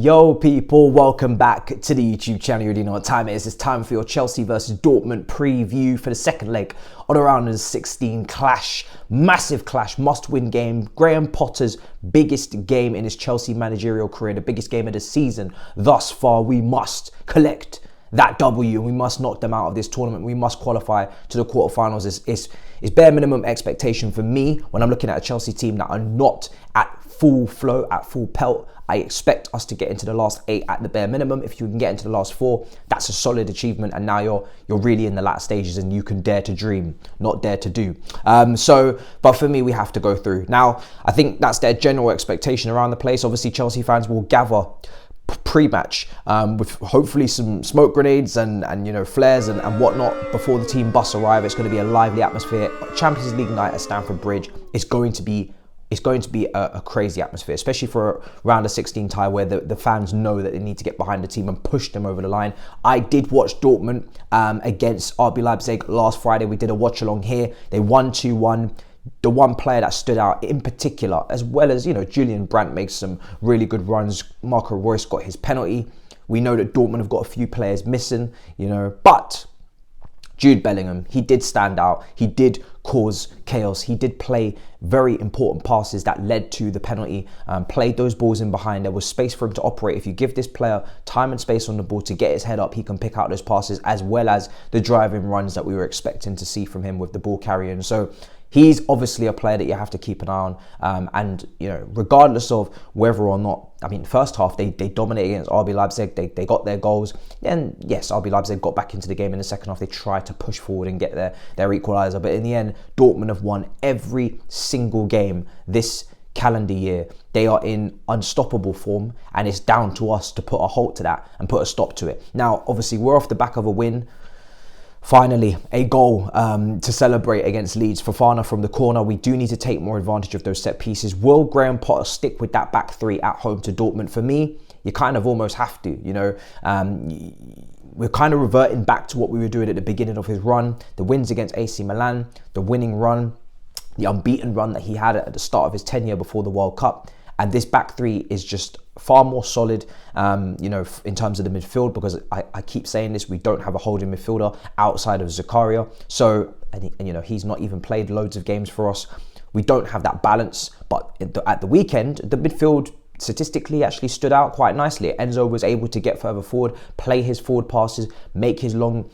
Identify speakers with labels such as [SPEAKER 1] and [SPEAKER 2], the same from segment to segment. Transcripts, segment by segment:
[SPEAKER 1] Yo people, welcome back to the YouTube channel. You already know what time it is. It's time for your Chelsea versus Dortmund preview for the second leg on a round of 16 clash. Massive clash, must-win game. Graham Potter's biggest game in his Chelsea managerial career, the biggest game of the season thus far. We must collect that W and we must knock them out of this tournament. We must qualify to the quarterfinals. It's bare minimum expectation for me when I'm looking at a Chelsea team that are not at full flow, at full pelt. I expect us to get into the last 8 at the bare minimum. If you can get into the last 4, that's a solid achievement. And now you're really in the last stages and you can dare to dream, not dare to do. But for me, we have to go through. Now, I think that's their general expectation around the place. Obviously, Chelsea fans will gather pre-match with hopefully some smoke grenades and flares and whatnot before the team bus arrive. It's going to be a lively atmosphere. Champions League night at Stamford Bridge is going to be a crazy atmosphere, especially for a round of 16 tie where the fans know that they need to get behind the team and push them over the line. I did watch Dortmund against RB Leipzig last Friday. We did a watch along here. They won 2-1. The one player that stood out in particular, as well as, Julian Brandt makes some really good runs. Marco Reus got his penalty. We know that Dortmund have got a few players missing, but Jude Bellingham, he did stand out. He did cause chaos. He did play very important passes that led to the penalty, played those balls in behind. There was space for him to operate. If you give this player time and space on the ball to get his head up, he can pick out those passes as well as the driving runs that we were expecting to see from him with the ball carrying. So he's obviously a player that you have to keep an eye on. And regardless of whether or not, first half, they dominated against RB Leipzig. They got their goals. Then, yes, RB Leipzig got back into the game in the second half. They tried to push forward and get their equaliser. But in the end, Dortmund have won every single game this calendar year. They are in unstoppable form, and it's down to us to put a halt to that and put a stop to it. Now, obviously, we're off the back of a win. Finally, a goal to celebrate against Leeds. Fofana from the corner. We do need to take more advantage of those set pieces. Will Graham Potter stick with that back 3 at home to Dortmund? For me, you kind of almost have to, We're kind of reverting back to what we were doing at the beginning of his run. The wins against AC Milan, the winning run, the unbeaten run that he had at the start of his tenure before the World Cup. And this back 3 is just far more solid, in terms of the midfield, because I keep saying this, we don't have a holding midfielder outside of Zakaria. So, and he's not even played loads of games for us. We don't have that balance. But at the weekend, the midfield statistically actually stood out quite nicely. Enzo was able to get further forward, play his forward passes, make his long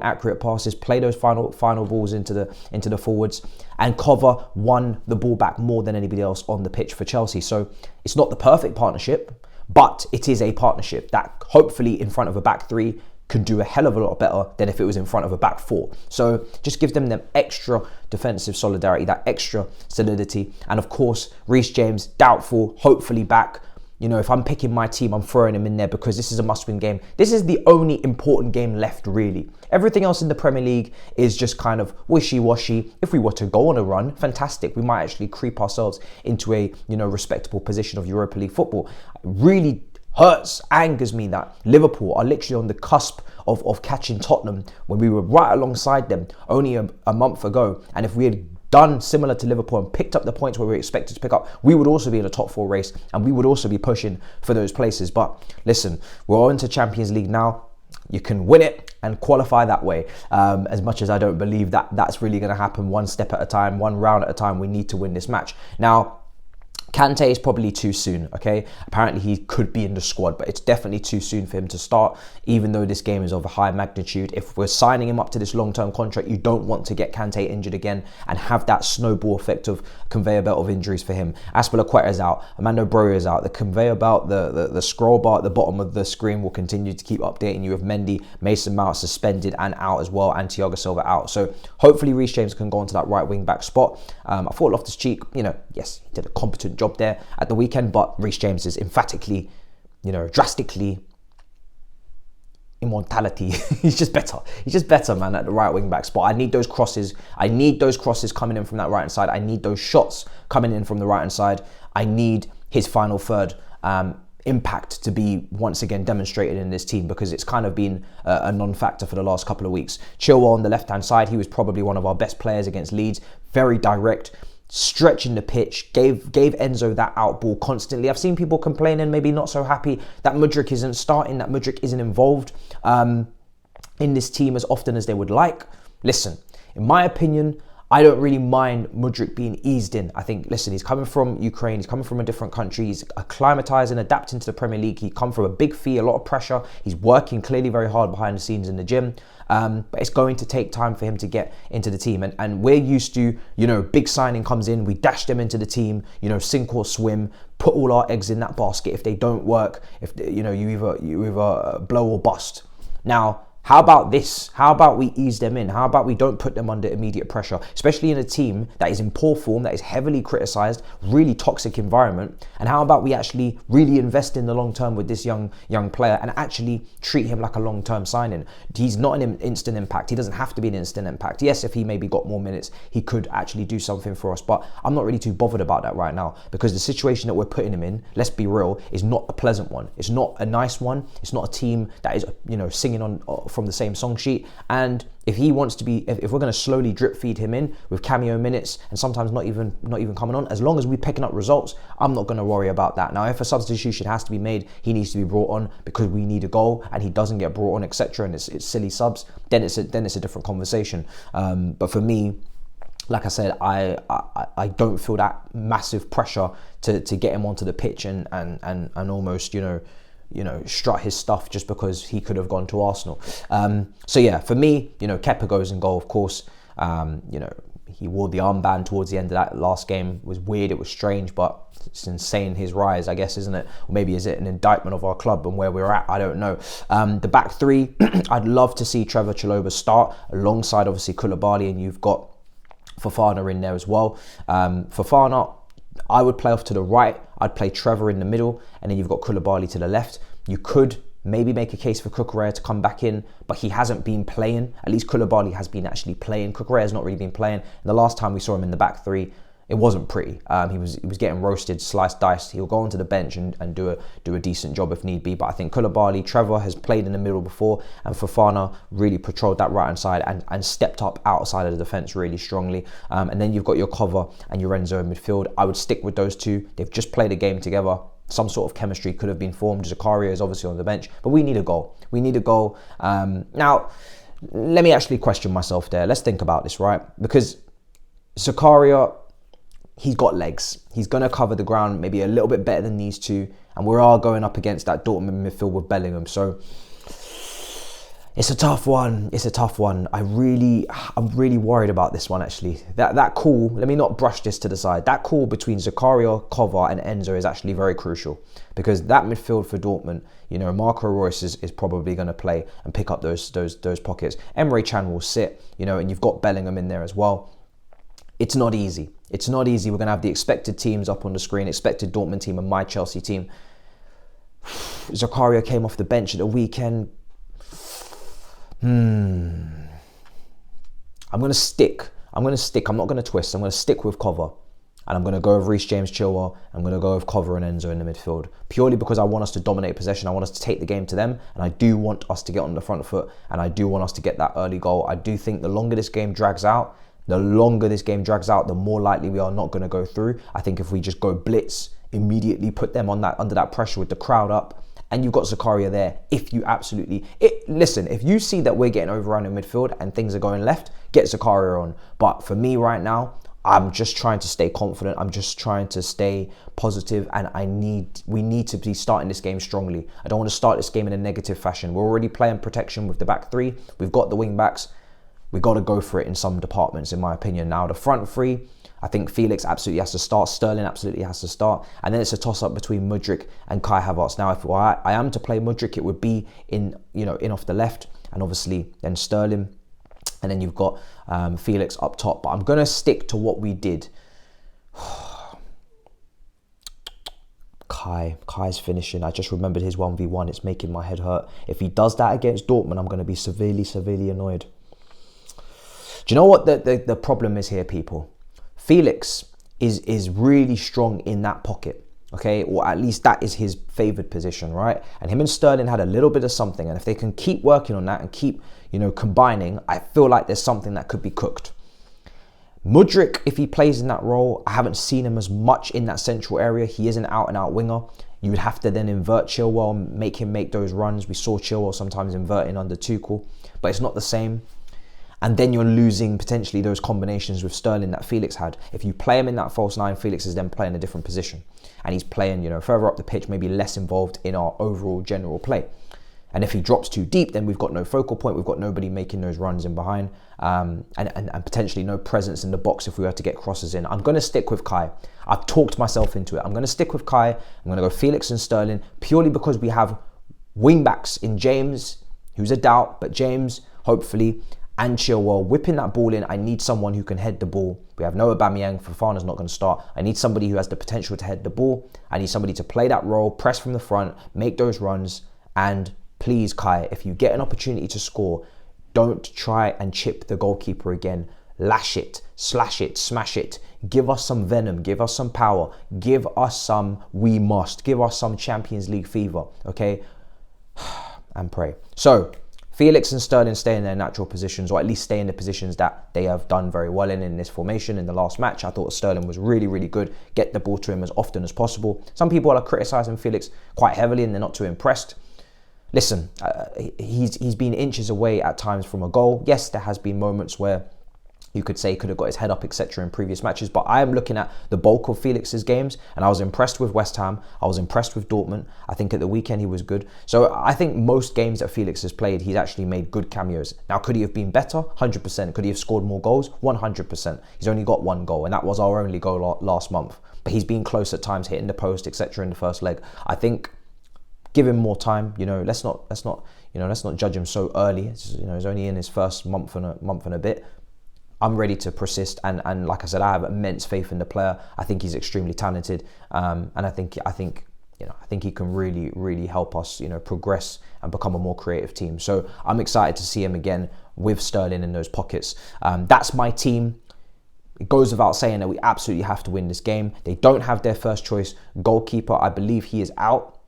[SPEAKER 1] accurate passes, play those final balls into the forwards, and Cover won the ball back more than anybody else on the pitch for Chelsea. So it's not the perfect partnership, but it is a partnership that hopefully in front of a back 3 can do a hell of a lot better than if it was in front of a back 4. So just give them extra defensive solidarity, that extra solidity. And of course, Reece James, doubtful, hopefully back. If I'm picking my team, I'm throwing him in there because this is a must-win game. This is the only important game left, really. Everything else in the Premier League is just kind of wishy-washy. If we were to go on a run, fantastic. We might actually creep ourselves into a, respectable position of Europa League football. Really angers me that Liverpool are literally on the cusp of catching Tottenham when we were right alongside them only a month ago. And if we had done similar to Liverpool and picked up the points where we were expected to pick up, we would also be in a top 4 race and we would also be pushing for those places. But listen, we're on to Champions League now. You can win it and qualify that way. As much as I don't believe that that's really going to happen, one step at a time, one round at a time, we need to win this match. Now, Kante is probably too soon, okay? Apparently he could be in the squad, but it's definitely too soon for him to start, even though this game is of a high magnitude. If we're signing him up to this long-term contract, you don't want to get Kante injured again and have that snowball effect of conveyor belt of injuries for him. Aspilicueta is out, Armando Broja is out, the conveyor belt, the scroll bar at the bottom of the screen will continue to keep updating you with Mendy, Mason Mount suspended and out as well, and Thiago Silva out. So hopefully Reece James can go onto that right wing back spot. I thought Loftus-Cheek, yes, he did a competent job there at the weekend, but Reece James is emphatically, drastically immortality. He's just better, man, at the right wing back spot. I need those crosses coming in from that right hand side. I need those shots coming in from the right hand side. I need his final third impact to be once again demonstrated in this team, because it's kind of been a non-factor for the last couple of weeks. Chilwell on the left hand side, he was probably one of our best players against Leeds. Very direct, stretching the pitch, gave Enzo that out ball constantly. I've seen people complaining, maybe not so happy that Mudryk isn't starting, that Mudryk isn't involved in this team as often as they would like. Listen, in my opinion, I don't really mind Mudryk being eased in. I think, listen, he's coming from Ukraine. He's coming from a different country. He's acclimatizing, adapting to the Premier League. He come from a big fee, a lot of pressure. He's working clearly very hard behind the scenes in the gym. But it's going to take time for him to get into the team. And we're used to, big signing comes in, we dash them into the team, sink or swim, put all our eggs in that basket. If they don't work, if you either blow or bust. Now, how about this? How about we ease them in? How about we don't put them under immediate pressure, especially in a team that is in poor form, that is heavily criticized, really toxic environment? And how about we actually really invest in the long term with this young player and actually treat him like a long-term signing? He's not an instant impact. He doesn't have to be an instant impact. Yes, if he maybe got more minutes, he could actually do something for us. But I'm not really too bothered about that right now, because the situation that we're putting him in, let's be real, is not a pleasant one. It's not a nice one. It's not a team that is, singing on from the same song sheet. And if he wants to be, if we're going to slowly drip feed him in with cameo minutes and sometimes not even coming on, as long as we're picking up results, I'm not going to worry about that. Now, if a substitution has to be made, he needs to be brought on because we need a goal and he doesn't get brought on, etc., and it's silly subs, then it's a different conversation. But for me, like I said, I don't feel that massive pressure to get him onto the pitch and almost strut his stuff just because he could have gone to Arsenal. So yeah, for me, Kepa goes in goal, of course. He wore the armband towards the end of that last game. It was weird, it was strange, but it's insane, his rise, I guess, isn't it? Or maybe is it an indictment of our club and where we're at? I don't know. The back three, I'd love to see Trevor Chalobah start alongside obviously Koulibaly, and you've got Fofana in there as well. Fofana, I would play off to the right. I'd play Trevor in the middle, and then you've got Koulibaly to the left. You could maybe make a case for Cucurella to come back in, but he hasn't been playing. At least Koulibaly has been actually playing. Cucurella has not really been playing. And the last time we saw him in the back three, it wasn't pretty. He was getting roasted, sliced, diced. He'll go onto the bench and do a decent job if need be. But I think Koulibaly, Trevor has played in the middle before, and Fofana really patrolled that right hand side and stepped up outside of the defence really strongly. And then you've got your Cover and your Renzo in midfield. I would stick with those two. They've just played a game together. Some sort of chemistry could have been formed. Zakaria is obviously on the bench, but we need a goal. We need a goal. Now, let me actually question myself there. Let's think about this, right? Because Zakaria, he's got legs. He's going to cover the ground maybe a little bit better than these two. And we are going up against that Dortmund midfield with Bellingham. So it's a tough one. It's a tough one. I'm really worried about this one, actually. That call, let me not brush this to the side. That call between Zakaria, Kovar and Enzo is actually very crucial, because that midfield for Dortmund, Marco Reus is probably going to play and pick up those pockets. Emre Can will sit, and you've got Bellingham in there as well. It's not easy. It's not easy. We're going to have the expected teams up on the screen, expected Dortmund team and my Chelsea team. Zakaria came off the bench at the weekend. I'm going to stick. I'm not going to twist. I'm going to stick with Cover. And I'm going to go with Reece James Chilwell. I'm going to go with Cover and Enzo in the midfield. Purely because I want us to dominate possession. I want us to take the game to them. And I do want us to get on the front foot. And I do want us to get that early goal. I do think the longer this game drags out, the more likely we are not going to go through. I think if we just go blitz, immediately put them on under that pressure with the crowd up, and you've got Zakaria there. Listen, if you see that we're getting overrun in midfield and things are going left, get Zakaria on. But for me right now, I'm just trying to stay confident. I'm just trying to stay positive, and we need to be starting this game strongly. I don't want to start this game in a negative fashion. We're already playing protection with the back three. We've got the wing backs. We got to go for it in some departments, in my opinion. Now, the front three, I think Felix absolutely has to start. Sterling absolutely has to start. And then it's a toss-up between Mudryk and Kai Havertz. Now, if I am to play Mudryk, it would be in off the left, and obviously then Sterling. And then you've got Felix up top. But I'm going to stick to what we did. Kai's finishing. I just remembered his 1v1. It's making my head hurt. If he does that against Dortmund, I'm going to be severely annoyed. Do you know what the problem is here, people? Felix is really strong in that pocket, okay? Or at least that is his favoured position, right? And him and Sterling had a little bit of something. And if they can keep working on that and keep, combining, I feel like there's something that could be cooked. Mudryk, if he plays in that role, I haven't seen him as much in that central area. He is an out-and-out winger. You would have to then invert Chilwell, make him make those runs. We saw Chilwell sometimes inverting under Tuchel, but it's not the same. And then you're losing potentially those combinations with Sterling that Felix had. If you play him in that false nine, Felix is then playing a different position. And he's playing, further up the pitch, maybe less involved in our overall general play. And if he drops too deep, then we've got no focal point. We've got nobody making those runs in behind, and potentially no presence in the box if we were to get crosses in. I'm going to stick with Kai. I've talked myself into it. I'm going to stick with Kai. I'm going to go Felix and Sterling purely because we have wing backs in James, who's a doubt, but James, hopefully, and Chilwell whipping that ball in. I need someone who can head the ball. We have no Aubameyang. Fofana's not going to start. I need somebody who has the potential to head the ball. I need somebody to play that role, press from the front, make those runs, and please, Kai, if you get an opportunity to score, don't try and chip the goalkeeper again. Lash it, slash it, smash it. Give us some venom, give us some power, give us some we must, give us some Champions League fever, okay? And pray. So, Felix and Sterling stay in their natural positions, or at least stay in the positions that they have done very well in this formation. In the last match, I thought Sterling was really, really good. Get the ball to him as often as possible. Some people are criticising Felix quite heavily and they're not too impressed. Listen, he's been inches away at times from a goal. Yes, there has been moments where you could say he could have got his head up, etc. in previous matches, but I am looking at the bulk of Felix's games, and I was impressed with West Ham. I was impressed with Dortmund. I think at the weekend he was good. So I think most games that Felix has played, he's actually made good cameos. Now, could he have been better? 100%. Could he have scored more goals? 100%. He's only got one goal, and that was our only goal last month. But he's been close at times, hitting the post, etc. in the first leg. I think give him more time. Let's not judge him so early. He's only in his first month and a bit. I'm ready to persist, and like I said, I have immense faith in the player. I think he's extremely talented, and I think he can really, really help us, progress and become a more creative team. So I'm excited to see him again with Sterling in those pockets. That's my team. It goes without saying that we absolutely have to win this game. They don't have their first choice goalkeeper. I believe he is out,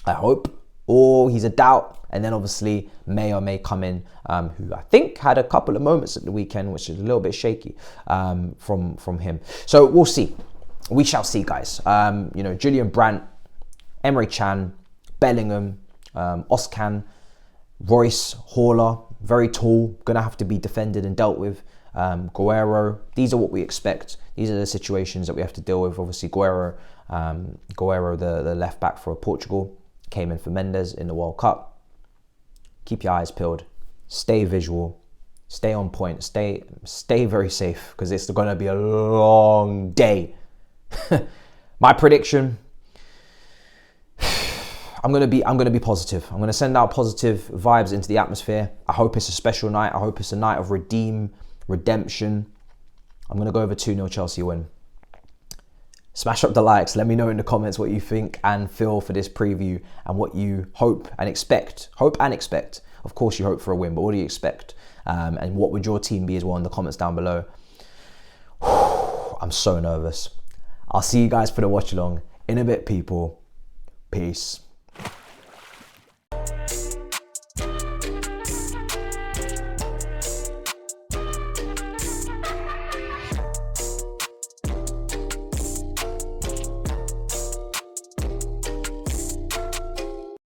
[SPEAKER 1] I hope, or he's a doubt. And then obviously may come in, who I think had a couple of moments at the weekend, which is a little bit shaky from him. So we'll see. We shall see, guys. Julian Brandt, Emre Can, Bellingham, Özcan, Royce, Haller, very tall, going to have to be defended and dealt with. Guerrero, these are what we expect. These are the situations that we have to deal with. Obviously, Guerrero, the left back for Portugal, came in for Mendes in the World Cup. Keep your eyes peeled. Stay visual. Stay on point. Stay very safe, because it's going to be a long day. My prediction: I'm going to be positive. I'm going to send out positive vibes into the atmosphere. I hope it's a special night. I hope it's a night of redemption. I'm going to go over 2-0 Chelsea win. Smash up the likes. Let me know in the comments what you think and feel for this preview, and what you hope and expect. Of course, you hope for a win, but what do you expect? And what would your team be as well in the comments down below? I'm so nervous. I'll see you guys for the watch along in a bit, people. Peace.